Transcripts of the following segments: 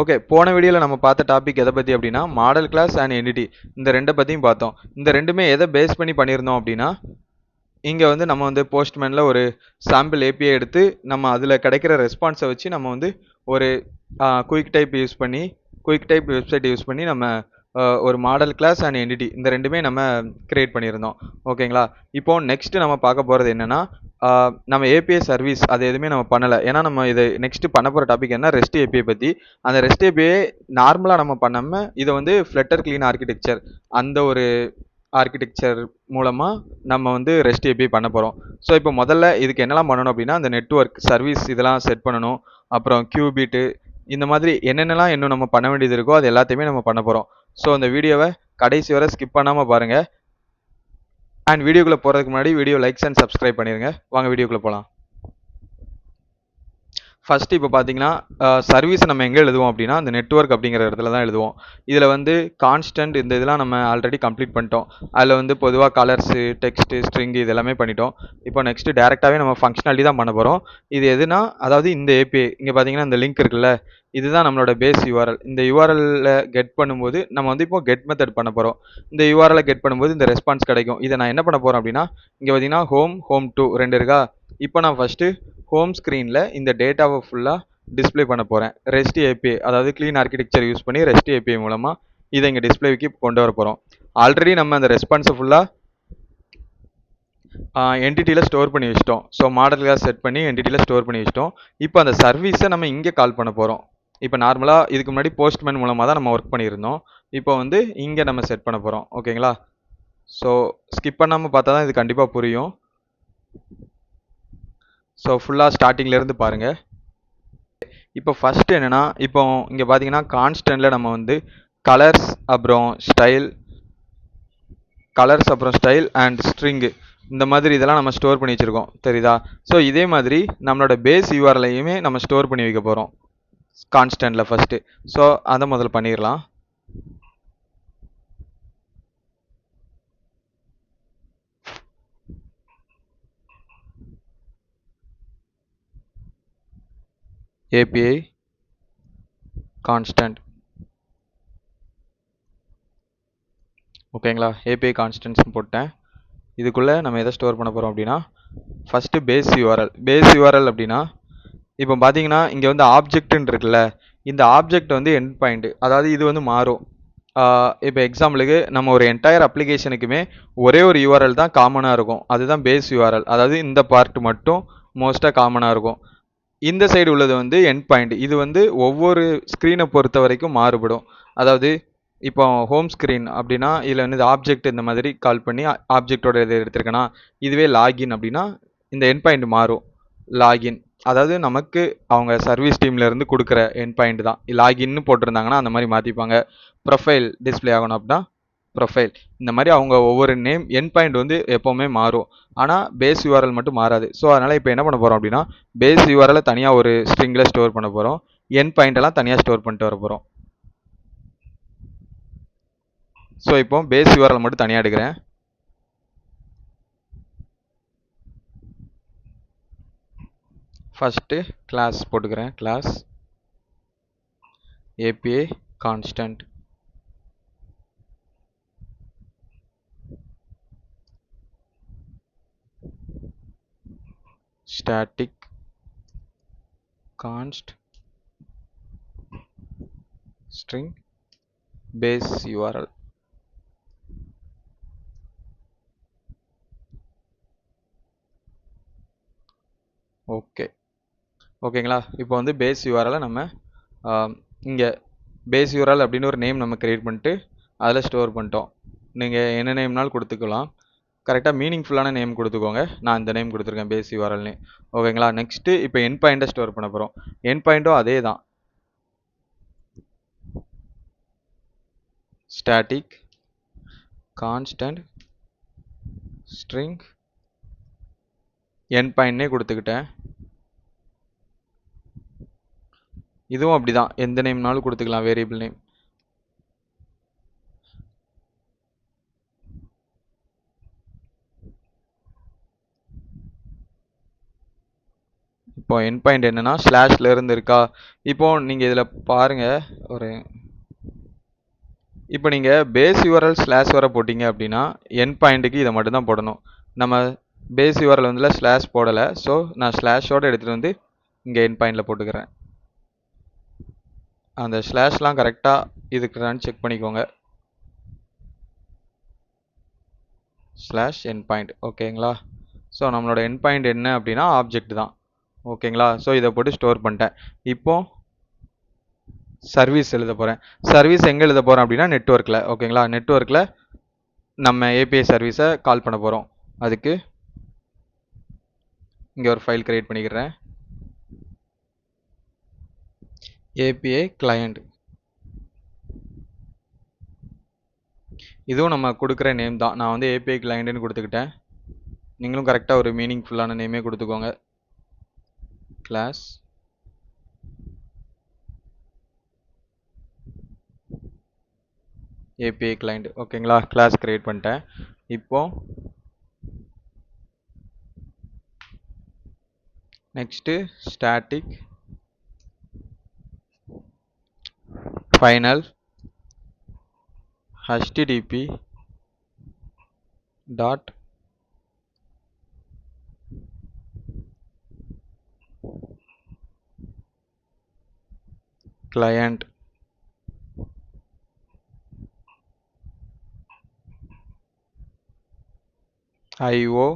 Okay, போன வீடியோவில் நம்ம பார்த்த டாபிக் எதை பற்றி அப்படின்னா மாடல் கிளாஸ் அண்ட் என்டிட்டி இந்த ரெண்டை பற்றியும் பார்த்தோம். இந்த ரெண்டுமே எதை பேஸ் பண்ணி பண்ணியிருந்தோம் அப்படின்னா, இங்கே வந்து நம்ம வந்து போஸ்ட்மேனில் ஒரு சாம்பிள் ஏபிஐ எடுத்து நம்ம அதில் கிடைக்கிற ரெஸ்பான்ஸை வச்சு நம்ம வந்து ஒரு குயிக் டைப் யூஸ் பண்ணி குயிக் டைப் வெப்சைட் யூஸ் பண்ணி நம்ம ஒரு மாடல் கிளாஸ் அண்ட் என்டிட்டி இந்த ரெண்டுமே நம்ம கிரியேட் பண்ணியிருந்தோம். ஓகேங்களா? இப்போ நெக்ஸ்ட் நம்ம பார்க்க போகிறது என்னன்னா, நம்ம ஏபிஐ சர்வீஸ் அது எதுவுமே நம்ம பண்ணலை. ஏன்னா நம்ம இதை நெக்ஸ்ட் பண்ண போகிற டாபிக் என்ன, ரெஸ்ட் ஏபிஐ பற்றி. அந்த ரெஸ்ட் ஏபிஐ நார்மலாக நம்ம பண்ணாமல் இதை வந்து ஃப்ளட்டர் க்ளீன் ஆர்கிடெக்சர் அந்த ஒரு ஆர்கிடெக்சர் மூலமாக நம்ம வந்து ரெஸ்ட் ஏபிஐ பண்ண போகிறோம். ஸோ இப்போ முதல்ல இதுக்கு என்னெல்லாம் பண்ணணும் அப்படின்னா, அந்த நெட்வொர்க் சர்வீஸ் இதெல்லாம் செட் பண்ணணும். அப்புறம் கியூபிட்டு இந்த மாதிரி என்னென்னலாம் இன்னும் நம்ம பண்ண வேண்டியது இருக்கோ அது எல்லாத்தையுமே நம்ம பண்ண போகிறோம். ஸோ அந்த வீடியோவை கடைசி வரை ஸ்கிப் பண்ணாமல் பாருங்கள். அண்ட் வீடியோக்குள்ளே போகிறதுக்கு முன்னாடி வீடியோ லைக்ஸ் அண்ட் சப்ஸ்கிரைப் பண்ணிடுங்க. வாங்க வீடியோக்குள்ளே போகலாம். ஃபஸ்ட்டு இப்போ பார்த்தீங்கன்னா சர்வீஸை நம்ம எங்கே எழுதுவோம் அப்படின்னா, அந்த நெட்வொர்க் அப்படிங்கிற இடத்துல தான் எழுதுவோம். இதில் வந்து கான்ஸ்டன்ட் இந்த இதெல்லாம் நம்ம ஆல்ரெடி கம்ப்ளீட் பண்ணிட்டோம். அதில் வந்து பொதுவாக கலர்ஸு, டெக்ஸ்ட்டு, ஸ்ட்ரிங்கு இது எல்லாமே பண்ணிட்டோம். இப்போ நெக்ஸ்ட்டு டேரெக்டாகவே நம்ம ஃபங்க்ஷனாலிட்டி தான் பண்ண போகிறோம். இது எதுனா, அதாவது இந்த ஏபிஐ இங்கே பார்த்தீங்கன்னா இந்த லிங்க் இருக்குல்ல, இதுதான் நம்மளோட பேஸ் யூஆர்எல். இந்த யூஆர்எல்ல கெட் பண்ணும்போது நம்ம வந்து இப்போ கெட் மெத்தட் பண்ண போகிறோம். இந்த யூஆர்எல்ல கெட் பண்ணும்போது இந்த ரெஸ்பான்ஸ் கிடைக்கும். இதை நான் என்ன பண்ண போகிறேன் அப்படின்னா, இங்கே பார்த்தீங்கன்னா ஹோம் 2 ரெண்டு இருக்கா. இப்போ நான் ஃபஸ்ட்டு ஹோம் ஸ்க்ரீனில் இந்த டேட்டாவை ஃபுல்லாக டிஸ்பிளே பண்ண போகிறேன். ரெஸ்ட் ஏபிஐ அதாவது க்ளீன் ஆர்கிடெக்சர் யூஸ் பண்ணி ரெஸ்ட் ஏபிஐ மூலமாக இதை இங்கே டிஸ்பிளேக்கு கொண்டு வர போகிறோம். ஆல்ரெடி நம்ம அந்த ரெஸ்பான்ஸை ஃபுல்லாக என்டிட்டியில் ஸ்டோர் பண்ணி வச்சிட்டோம். ஸோ மாடல் கிளாஸ் செட் பண்ணி என்டிட்டியில் ஸ்டோர் பண்ணி வச்சிட்டோம். இப்போ அந்த சர்வீஸை நம்ம இங்கே கால் பண்ண போகிறோம். இப்போ நார்மலாக இதுக்கு முன்னாடி போஸ்ட்மேன் மூலமாக தான் நம்ம ஒர்க் பண்ணியிருந்தோம். இப்போ வந்து இங்கே நம்ம செட் பண்ண போகிறோம். ஓகேங்களா? ஸோ ஸ்கிப் பண்ணாமல் பார்த்தா தான் இது கண்டிப்பாக புரியும். ஸோ ஃபுல்லாக ஸ்டார்டிங்லேருந்து பாருங்கள். இப்போ ஃபஸ்ட்டு என்னென்னா, இப்போ இங்கே பார்த்தீங்கன்னா கான்ஸ்டன்ட்டில் நம்ம வந்து கலர்ஸ் அப்புறம் ஸ்டைல் அண்ட் ஸ்ட்ரிங்கு இந்த மாதிரி இதெல்லாம் நம்ம ஸ்டோர் பண்ணி வச்சுருக்கோம். தெரியுதா? ஸோ இதே மாதிரி நம்மளோட பேஸ் யூஆர்எல்லையுமே நம்ம ஸ்டோர் பண்ணி வைக்க போகிறோம் கான்ஸ்டன்ட்டில் ஃபஸ்ட்டு. ஸோ அதை முதல்ல பண்ணிடலாம். API constant. ஓகேங்களா? ஏபிஐ கான்ஸ்டன்ட்ஸ் போட்டேன். இதுக்குள்ளே நம்ம எதை ஸ்டோர் பண்ண போகிறோம் அப்படின்னா, ஃபஸ்ட்டு பேஸ் யூஆர்எல் அப்படின்னா, இப்போ பார்த்தீங்கன்னா இங்கே வந்து ஆப்ஜெக்ட்னு இருக்குல்ல, இந்த ஆப்ஜெக்ட் வந்து எண்ட் பாயிண்ட், அதாவது இது வந்து மாறும். இப்போ எக்ஸாம்பிளுக்கு நம்ம ஒரு என்டையர் அப்ளிகேஷனுக்குமே ஒரே ஒரு யூஆர்எல் தான் காமனாக இருக்கும். அதுதான் பேஸ் யூஆர்எல். அதாவது இந்த பார்ட் மட்டும் மோஸ்ட்டாக காமனாக இருக்கும். இந்த சைடு உள்ளது வந்து எண்ட் பாயிண்ட். இது வந்து ஒவ்வொரு ஸ்க்ரீனை பொறுத்த வரைக்கும் மாறுபடும். அதாவது இப்போ ஹோம் ஸ்க்ரீன் அப்படின்னா இதில் வந்து ஆப்ஜெக்ட் இந்த மாதிரி கால் பண்ணி ஆப்ஜெக்டோட இது எடுத்திருக்கேன்னா, இதுவே லாகின் அப்படின்னா இந்த எண்ட் பாயிண்ட் மாறும். லாகின் அதாவது நமக்கு அவங்க சர்வீஸ் டீம்லேருந்து கொடுக்குற எண்ட் பாயிண்ட் தான். லாகின்னு போட்டிருந்தாங்கன்னா அந்த மாதிரி மாற்றிப்பாங்க. ப்ரொஃபைல் டிஸ்பிளே ஆகணும் அப்படின்னா ப்ரொஃபைல். இந்த மாதிரி அவங்க ஒவ்வொரு நேம் எண்ட் பாயிண்ட் வந்து எப்போவுமே மாறும். ஆனால் பேஸ் யூஆர்எல் மட்டும் மாறாது. ஸோ அதனால் இப்போ என்ன பண்ண போகிறோம் அப்படின்னா, பேஸ் யூஆர்எல் தனியாக ஒரு ஸ்ட்ரிங்கில் ஸ்டோர் பண்ண போகிறோம். எண்ட் பாயிண்டெல்லாம் தனியாக ஸ்டோர் பண்ணிட்டு வர போகிறோம். ஸோ இப்போ பேஸ் யூஆர்எல் மட்டும் தனியாக எடுக்கிறேன். ஃபஸ்ட்டு கிளாஸ் போட்டுக்கிறேன். Class API constant. static const string base URL. ஓகேங்களா? இப்போ வந்து பேஸ் யூஆர்எல் நம்ம இங்கே பேஸ் யூஆர்எல் அப்படின்னு ஒரு நேம் நம்ம கிரியேட் பண்ணிட்டு அதில் ஸ்டோர் பண்ணிட்டோம். நீங்கள் என்ன நேம்னாலும் கொடுத்துக்கலாம். கரெக்டாக மீனிங்ஃபுல்லான நேம் கொடுத்துக்கோங்க. நான் இந்த நேம் கொடுத்துருக்கேன், பேஸ் யூஆர்எல்னு. ஓகேங்களா? நெக்ஸ்ட்டு இப்போ எண்ட் பாயிண்ட்டை ஸ்டோர் பண்ண போகிறோம். எண்ட் பாயிண்ட்டும் அதே தான். ஸ்டாட்டிக் கான்ஸ்டன்ட் ஸ்ட்ரிங் எண்ட் பாயிண்ட்னே கொடுத்துக்கிட்டேன். இதுவும் அப்படிதான், எந்த நேம்னாலும் கொடுத்துக்கலாம், வேரியபிள் நேம். இப்போ எண்ட் பாயிண்ட் என்னன்னா ஸ்லாஷ்ல இருந்து இருக்கா. இப்போ நீங்கள் இதில் பாருங்கள், இப்போ நீங்கள் பேஸ் யூஆர்எல் ஸ்லாஷ் வர போட்டிங்க அப்படின்னா எண்ட் பாயிண்ட்டுக்கு இதை மட்டும்தான் போடணும். நம்ம பேஸ் யூஆர்எல் வந்து ஸ்லாஷ் போடலை, ஸோ நான் ஸ்லாஷோடு எடுத்துகிட்டு வந்து இங்கே எண்ட் பாயிண்டில் போட்டுக்கிறேன். அந்த ஸ்லாஷ்லாம் கரெக்டாக இதுக்குறான்னு செக் பண்ணிக்கோங்க. ஸ்லாஷ் எண்ட் பாயிண்ட், ஓகேங்களா. ஸோ நம்மளோட எண்ட் பாயிண்ட் என்ன அப்படின்னா ஆப்ஜெக்ட் தான், ஓகேங்களா. ஸோ இதை போட்டு ஸ்டோர் பண்ணிட்டேன். இப்போ சர்வீஸ் எழுத போகிறேன். சர்வீஸ் எங்கே எழுத போகிறேன் அப்படின்னா நெட்வொர்க்கில், ஓகேங்களா. நெட்வொர்க்கில் நம்ம ஏபிஐ சர்வீஸை கால் பண்ண போகிறோம். அதுக்கு இங்கே ஒரு ஃபைல் கிரியேட் பண்ணிக்கிறேன், ஏபிஐ கிளையண்ட். இதுவும் நம்ம கொடுக்குற நேம் தான். நான் வந்து ஏபிஐ கிளையண்ட்னு கொடுத்துக்கிட்டேன். நீங்களும் கரெக்டாக ஒரு மீனிங்ஃபுல்லான நேமே கொடுத்துக்கோங்க. கிளாஸ் ஏபிஐ கிளையண்ட், ஓகேங்களா. கிளாஸ் கிரியேட் பண்ணிட்டேன். இப்போ next static final http dot client IO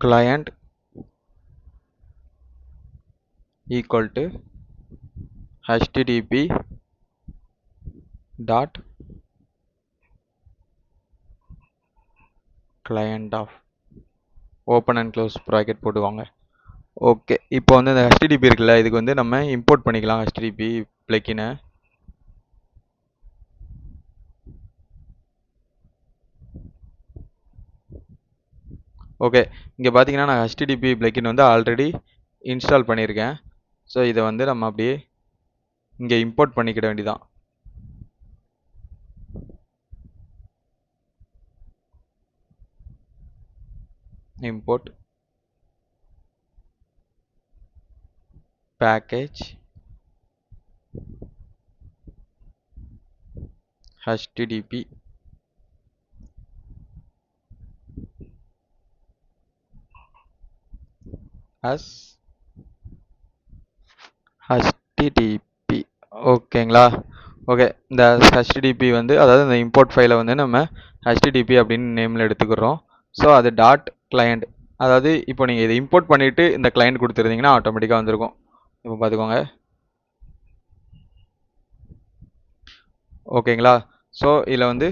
client equal to http dot client of open and close bracket போட்டுவாங்க. ஓகே, இப்போ வந்து இந்த HTTP இருக்குல்ல, இதுக்கு வந்து நம்ம இம்போர்ட் பண்ணிக்கலாம் HTTP பிளக்கினை. ஓகே, இங்கே பார்த்தீங்கன்னா நான் HTTP பிளக்கின் வந்து ஆல்ரெடி இன்ஸ்டால் பண்ணியிருக்கேன். ஸோ இதை வந்து நம்ம அப்படியே இங்கே இம்போர்ட் பண்ணிக்கிட வேண்டியதான். import package http as http, ஓகேங்களா. ஓகே, இந்த http வந்து அதாவது இந்த இம்போர்ட் ஃபைலை வந்து நம்ம http அப்படின்னு நேமில் எடுத்துக்கிறோம். ஸோ அது டாட் கிளையண்ட், அதாவது இப்போ நீங்கள் இதை இம்போர்ட் பண்ணிவிட்டு இந்த கிளையண்ட் கொடுத்துருந்தீங்கன்னா ஆட்டோமேட்டிக்காக வந்திருக்கும். இப்போ பார்த்துக்கோங்க, ஓகேங்களா. ஸோ இதில் வந்து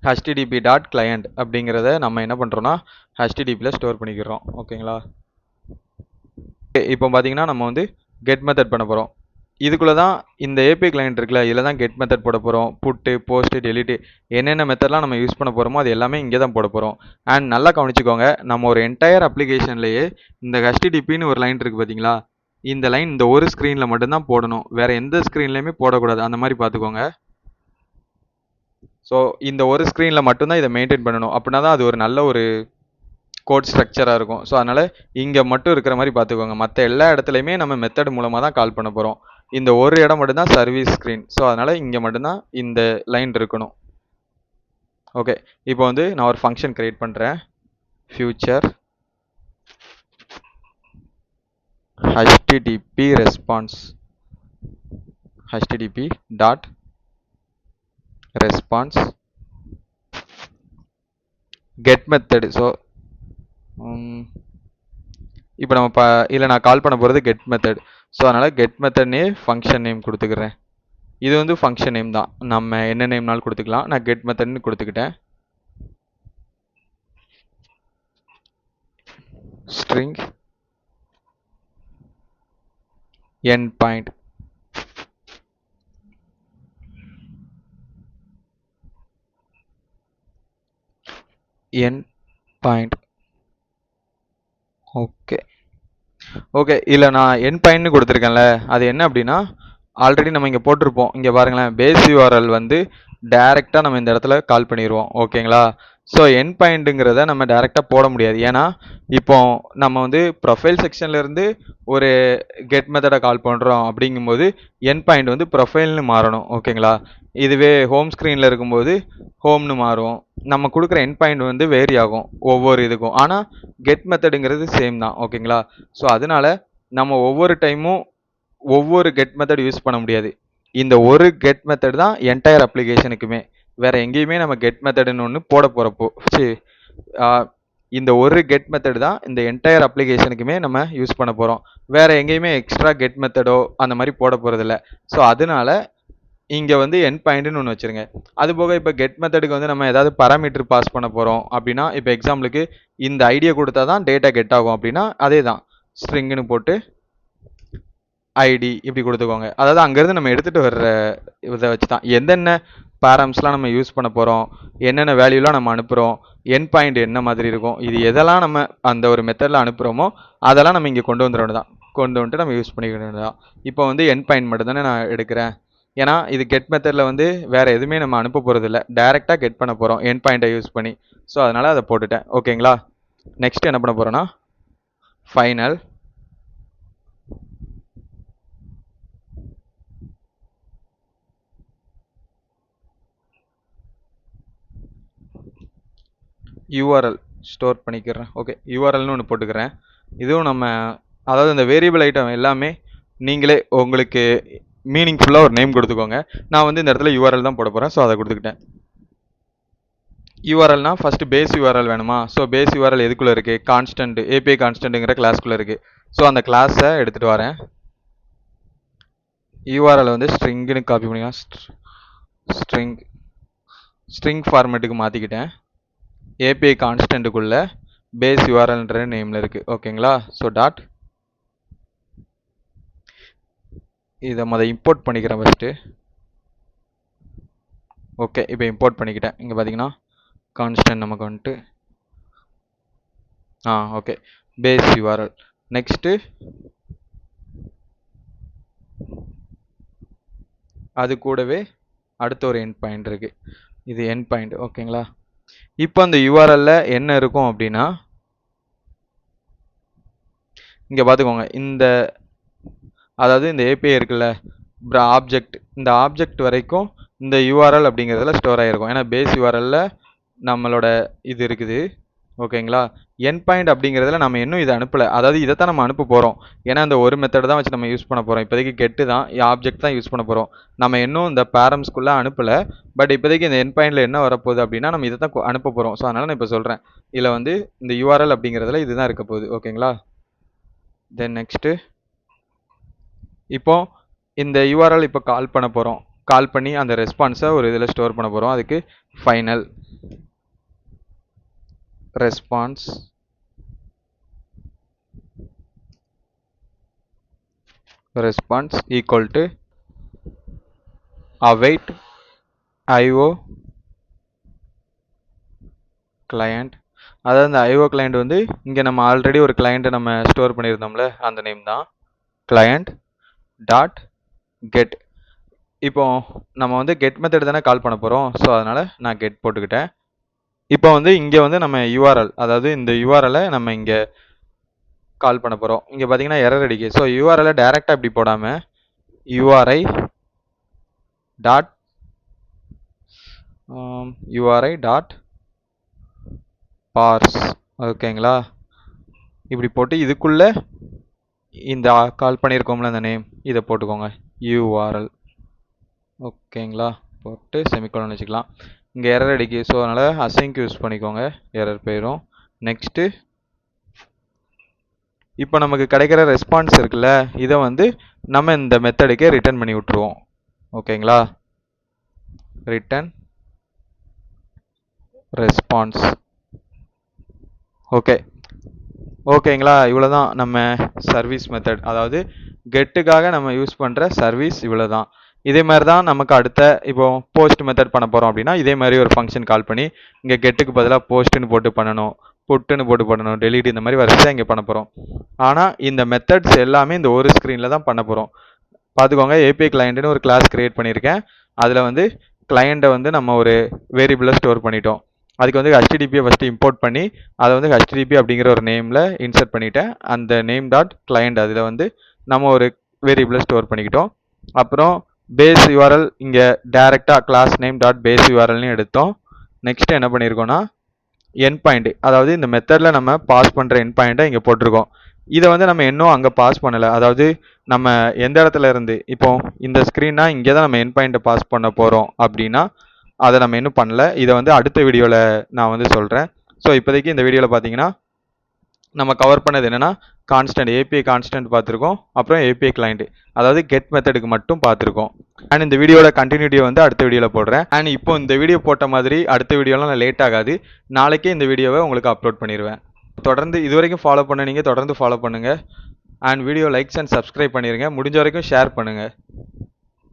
http டாட் கிளையண்ட் அப்படிங்கிறத நம்ம என்ன பண்ணுறோன்னா httpயில் ஸ்டோர் பண்ணிக்கிறோம், ஓகேங்களா. இப்போ பார்த்தீங்கன்னா நம்ம வந்து கெட் மெத்தட் பண்ண போகிறோம். இதுக்குள்ளே தான் இந்த ஏபிஐ கிளையண்ட் இருக்குல்ல, இதில் தான் கெட் மெத்தட் போட போகிறோம். புட்டு, போஸ்ட்டு, டெலிட்டு, என்னென்ன மெத்தட்லாம் நம்ம யூஸ் பண்ண போகிறோமோ அது எல்லாமே இங்கே தான் போட போகிறோம். அண்ட் நல்லா கவனிச்சுக்கோங்க, நம்ம ஒரு என்டையர் அப்ளிகேஷன்லேயே இந்த HTTPன்னு ஒரு லைன் இருக்குது பார்த்தீங்களா, இந்த லைன் இந்த ஒரு ஸ்க்ரீனில் மட்டும்தான் போடணும், வேறு எந்த ஸ்க்ரீன்லையுமே போடக்கூடாது. அந்த மாதிரி பார்த்துக்கோங்க. ஸோ இந்த ஒரு ஸ்க்ரீனில் மட்டும்தான் இதை மெயின்டைன் பண்ணணும். அப்படின்னா தான் அது ஒரு நல்ல ஒரு கோட் ஸ்ட்ரக்சராக இருக்கும். ஸோ அதனால் இங்கே மட்டும் இருக்கிற மாதிரி பார்த்துக்கோங்க. மற்ற எல்லா இடத்துலையுமே நம்ம மெத்தட் மூலமாக தான் கால் பண்ண போகிறோம். இந்த ஒரு இடம் மட்டும்தான் சர்வீஸ் ஸ்க்ரீன். ஸோ அதனால் இங்கே மட்டும்தான் இந்த லைன் இருக்கணும். ஓகே, இப்போ வந்து நான் ஒரு ஃபங்க்ஷன் க்ரியேட் பண்ணுறேன். Future HTTP response, HTTP dot response get method. So இப்போ நம்ம இல்லை நான் கால் பண்ண போகிறது கெட் மெத்தட். ஸோ அதனால் கெட் மெத்தட்னே ஃபங்க்ஷன் நேம் கொடுத்துக்கிறேன். இது வந்து ஃபங்க்ஷன் நேம் தான், நம்ம என்ன நேம்னாலும் கொடுத்துக்கலாம். நான் கெட் மெத்தட்னு கொடுத்துக்கிட்டேன். String end point, end point. Okay okay, இல்லை நான் எண்ட் பாயிண்ட்னு கொடுத்துருக்கேன்ல, அது என்ன அப்படின்னா ஆல்ரெடி நம்ம இங்கே போட்டிருப்போம். இங்கே பாருங்களேன், பேஸ் யூஆர்எல் வந்து டைரெக்டாக நம்ம இந்த இடத்துல கால் பண்ணிடுவோம், ஓகேங்களா. ஸோ எண்ட் பாயிண்ட்டுங்கிறத நம்ம டேரெக்டாக போட முடியாது. ஏன்னா இப்போ நம்ம வந்து ப்ரொஃபைல் செக்ஷன்லேருந்து ஒரு கெட் மெத்தடை கால் பண்ணுறோம் அப்படிங்கும்போது எண்ட் பாயிண்ட் வந்து ப்ரொஃபைல்னு மாறணும். ஓகேங்களா? இதுவே ஹோம் ஸ்க்ரீனில் இருக்கும்போது ஹோம்னு மாறும். நம்ம கொடுக்குற எண்ட் பாயிண்ட் வந்து வேரி ஆகும் ஒவ்வொரு இதுக்கும். ஆனால் கெட் மெத்தடுங்கிறது சேம் தான். ஓகேங்களா? ஸோ அதனால நம்ம ஒவ்வொரு டைமும் ஒவ்வொரு கெட் மெத்தட் யூஸ் பண்ண முடியாது. இந்த ஒரு கெட் மெத்தட் தான் என்டையர் அப்ளிகேஷனுக்குமே. வேற எங்கேயுமே நம்ம கெட் மெத்தடுன்னு ஒன்று போட போகிறப்போ இந்த ஒரு கெட் மெத்தட் தான் இந்த என்டையர் அப்ளிகேஷனுக்குமே நம்ம யூஸ் பண்ண போகிறோம். வேற எங்கேயுமே எக்ஸ்ட்ரா கெட் மெத்தடோ அந்த மாதிரி போட போகிறதில்ல. ஸோ அதனால இங்கே வந்து எண்ட் பாயிண்ட்னு ஒன்று வச்சுருங்க. அதுபோக இப்போ கெட் மெத்தடுக்கு வந்து நம்ம ஏதாவது பராமீட்டர் பாஸ் பண்ண போகிறோம் அப்படின்னா, இப்போ எக்ஸாம்பிளுக்கு இந்த ஐடியா கொடுத்தா தான் டேட்டா கெட் ஆகும் அப்படின்னா அதே தான் ஸ்ட்ரிங்னு போட்டு ஐடி இப்படி கொடுத்துக்கோங்க. அதாவது அங்கேருந்து நம்ம எடுத்துகிட்டு வர்ற இதை வச்சு தான் என்னென்ன பேரம்ஸ்லாம் நம்ம யூஸ் பண்ண போகிறோம், என்னென்ன வேல்யூலாம் நம்ம அனுப்புகிறோம், எண்ட் பாயிண்ட் என்ன மாதிரி இருக்கும், இது எதெல்லாம் நம்ம அந்த ஒரு மெத்தடில் அனுப்புகிறோமோ அதெல்லாம் நம்ம இங்கே கொண்டு வந்துட தான், கொண்டு வந்துட்டு நம்ம யூஸ் பண்ணிக்க வேண்டியதான். இப்போ வந்து எண்ட் பாயிண்ட் மட்டும் தானே நான் எடுக்கிறேன். ஏன்னா இது கெட் மெத்தடில் வந்து வேறு எதுவுமே நம்ம அனுப்ப போகிறது இல்லை, டைரெக்டாக கெட் பண்ண போகிறோம் எண்ட் பாயிண்ட்டை யூஸ் பண்ணி. ஸோ அதனால் அதை போட்டுட்டேன். ஓகேங்களா? நெக்ஸ்ட் என்ன பண்ண போகிறோன்னா ஃபைனல் யூஆர்எல் ஸ்டோர் பண்ணிக்கிறேன். ஓகே, யூஆர்எல்னு ஒன்று போட்டுக்கிறேன். இதுவும் நம்ம அதாவது இந்த வேரியபிள் ஐட்டம் எல்லாமே நீங்களே உங்களுக்கு மீனிங்ஃபுல்லாக ஒரு நேம் கொடுத்துக்கோங்க. நான் வந்து இந்த இடத்துல யூஆர்எல் தான் போட போகிறேன். ஸோ அதை கொடுத்துக்கிட்டேன். யூஆர்எல்னால் ஃபஸ்ட்டு பேஸ் யூஆர்எல் வேணுமா? ஸோ பேஸ் யூஆர்எல் எதுக்குள்ளே இருக்குது? கான்ஸ்டன்ட் ஏபிஐ கான்ஸ்டன்ட்டுங்கிற கிளாஸ்க்குள்ளே இருக்குது. ஸோ அந்த கிளாஸை எடுத்துகிட்டு வரேன். யூஆர்எல் வந்து ஸ்ட்ரிங்குன்னு காப்பி பண்ணிக்கலாம். ஸ்ட்ரிங் ஃபார்மேட்டுக்கு மாற்றிக்கிட்டேன். ஏபிஐ கான்ஸ்டன்ட்டுக்குள்ள பேஸ் யூஆர்எல்ன்ற நேமில் இருக்குது. ஓகேங்களா? ஸோ டாட் இதை இம்போர்ட் பண்ணிக்கிறேன் ஃபஸ்ட்டு. ஓகே, இப்போ இம்போர்ட் பண்ணிக்கிட்டேன். இங்கே பார்த்தீங்கன்னா கான்ஸ்டன்ட் நமக்கு வந்துட்டு ஓகே பேஸ் யூஆர்எல். நெக்ஸ்ட்டு அது கூடவே அடுத்த ஒரு எண்ட் பாயிண்ட் இருக்குது. இது எண்ட் பாயிண்ட். ஓகேங்களா? இப்போ அந்த யூஆர்எல்ல என்ன இருக்கும் அப்படின்னா, இங்கே பார்த்துக்கோங்க, அதாவது இந்த ஏபிஐ இருக்குல்ல ஆப்ஜெக்ட், இந்த ஆப்ஜெக்ட் வரைக்கும் இந்த யூஆர்எல் அப்படிங்கிறதுல ஸ்டோர் ஆகிருக்கும். ஏன்னா பேஸ் யூஆர்எல்ல நம்மளோட இது இருக்குது. ஓகேங்களா? எண்ட் பாயிண்ட் அப்படிங்கிறதுல நம்ம இன்னும் இதை அனுப்பலை. அதாவது இதை தான் நம்ம அனுப்ப போகிறோம். ஏன்னா இந்த ஒரு மெத்தட் தான் வச்சு நம்ம யூஸ் பண்ண போகிறோம். இப்போதைக்கு கெட்டு தான் ஆப்ஜெக்ட் தான் யூஸ் பண்ண போகிறோம். நம்ம இன்னும் இந்த பேரம்ஸ்குள்ளே அனுப்பலை. பட் இப்போதைக்கு இந்த எண்ட் பாயிண்டில் என்ன வரப்போகுது அப்படின்னா நம்ம இதை தான் அனுப்ப போகிறோம். ஸோ அதனால் நான் இப்போ சொல்கிறேன், இதில் வந்து இந்த யூஆர்எல் அப்படிங்கிறதுல இதுதான் இருக்க போகுது. ஓகேங்களா? தென் நெக்ஸ்ட்டு இப்போ இந்த யூஆர்எல் இப்போ கால் பண்ண போகிறோம். கால் பண்ணி அந்த ரெஸ்பான்ஸை ஒரு இதில் ஸ்டோர் பண்ண போகிறோம். அதுக்கு final response equal to await IO client. அதாவது இந்த IO client வந்து இங்கே நம்ம ஆல்ரெடி ஒரு கிளைண்ட்டை நம்ம ஸ்டோர் பண்ணியிருந்தோம்ல, அந்த நேம் தான் client டாட் கெட். இப்போ நம்ம வந்து கெட் மெத்தட் தானே கால் பண்ண போகிறோம். ஸோ அதனால் நான் கெட் போட்டுக்கிட்டேன். இப்போ வந்து இங்கே வந்து நம்ம யூஆர்எல், அதாவது இந்த யூஆர்எல்லை நம்ம இங்கே கால் பண்ண போகிறோம். இங்கே பார்த்தீங்கன்னா எரர் அடிக்கு. ஸோ யூஆர்எல்லை டைரெக்டாக இப்படி போடாமல் யூஆர்ஐ டாட் பார்ஸ். ஓகேங்களா? இப்படி போட்டு இதுக்குள்ளே இந்த கால் பண்ணியிருக்கோம்ல அந்த நேம், இதை போட்டுக்கோங்க யூஆர்எல். ஓகேங்களா? போட்டு செமிகோலன் வச்சுக்கலாம். இங்கே எரர் அடிக்கு. ஸோ அதனால் அசைங்க் யூஸ் பண்ணிக்கோங்க, எரர் போயிடும். நெக்ஸ்ட்டு இப்போ நமக்கு கிடைக்கிற ரெஸ்பான்ஸ் இருக்குல்ல, இதை வந்து நம்ம இந்த மெத்தடுக்கே ரிட்டர்ன் பண்ணி விட்ருவோம். ஓகேங்களா? Return response. ஓகேங்களா? இவ்வளோதான் நம்ம சர்வீஸ் மெத்தட், அதாவது கெட்டுக்காக நம்ம யூஸ் பண்ணுற சர்வீஸ் இவ்வளோ தான். இதே மாதிரி தான் நமக்கு அடுத்த இப்போ போஸ்ட் மெத்தட் பண்ண போகிறோம் அப்படின்னா இதே மாதிரி ஒரு ஃபங்க்ஷன் கால் பண்ணி இங்கே கெட்டுக்கு பதிலாக போஸ்ட்டுன்னு போட்டு பண்ணணும், புட்டுன்னு போட்டு பண்ணணும், டெலிட், இந்த மாதிரி வரிசையாக இங்கே பண்ண போகிறோம். ஆனால் இந்த மெத்தட்ஸ் எல்லாமே இந்த ஒரு ஸ்க்ரீனில் தான் பண்ண போகிறோம். பார்த்துக்கோங்க, ஏபிஐ கிளைண்ட்டுன்னு ஒரு கிளாஸ் க்ரியேட் பண்ணியிருக்கேன். அதில் வந்து கிளைண்ட்டை வந்து நம்ம ஒரு வேரியபிளில் ஸ்டோர் பண்ணிட்டோம். அதுக்கு வந்து ஹெச்டிடிபியை ஃபஸ்ட்டு இம்போர்ட் பண்ணி அதை வந்து ஹெச்டிடிபி அப்படிங்கிற ஒரு நேமில் இன்சர்ட் பண்ணிவிட்டேன். அந்த நேம் டாட் கிளையண்ட் அதில் வந்து நம்ம ஒரு வேரியபிளை ஸ்டோர் பண்ணிக்கிட்டோம். அப்புறம் பேஸ் யூஆர்எல் இங்கே டேரெக்டாக கிளாஸ் நேம் டாட் பேஸ் யூஆர்எல்னு எடுத்தோம். நெக்ஸ்ட் என்ன பண்ணியிருக்கோம்னா என் பாயிண்ட், அதாவது இந்த மெத்தடில் நம்ம பாஸ் பண்ணுற என் பாயிண்ட்டை இங்கே போட்டிருக்கோம். இதை வந்து நம்ம இன்னும் அங்கே பாஸ் பண்ணலை. அதாவது நம்ம எந்த இடத்துல இருந்து இப்போ இந்த ஸ்க்ரீன்னா இங்கே தான் நம்ம என் பாயிண்ட்டை பாஸ் பண்ண போகிறோம் அப்படின்னா அதை நம்ம இன்னும் பண்ணல. இதை வந்து அடுத்த வீடியோவில் நான் வந்து சொல்கிறேன். ஸோ இப்போதைக்கு இந்த வீடியோவில் பார்த்தீங்கன்னா நம்ம கவர் பண்ணது என்னென்னா கான்ஸ்டன்ட் ஏபிஐ கான்ஸ்டன்ட் பார்த்துருக்கோம். அப்புறம் ஏபிஐ கிளைண்ட் அதாவது கெட் மெத்தடுக்கு மட்டும் பார்த்துருக்கோம். அண்ட் இந்த வீடியோட கண்டினியூட்டியை வந்து அடுத்த வீடியோவில் போடுறேன். அண்ட் இப்போ இந்த வீடியோ போட்ட மாதிரி அடுத்த வீடியோலாம் லேட் ஆகாது, நாளைக்கே இந்த வீடியோவை உங்களுக்கு அப்லோட் பண்ணிடுவேன். தொடர்ந்து இது வரைக்கும் ஃபாலோ பண்ண நீங்கள் தொடர்ந்து ஃபாலோ பண்ணுங்கள். And video likes and subscribe பண்ணிடுங்க. முடிஞ்ச வரைக்கும் ஷேர் பண்ணுங்கள்.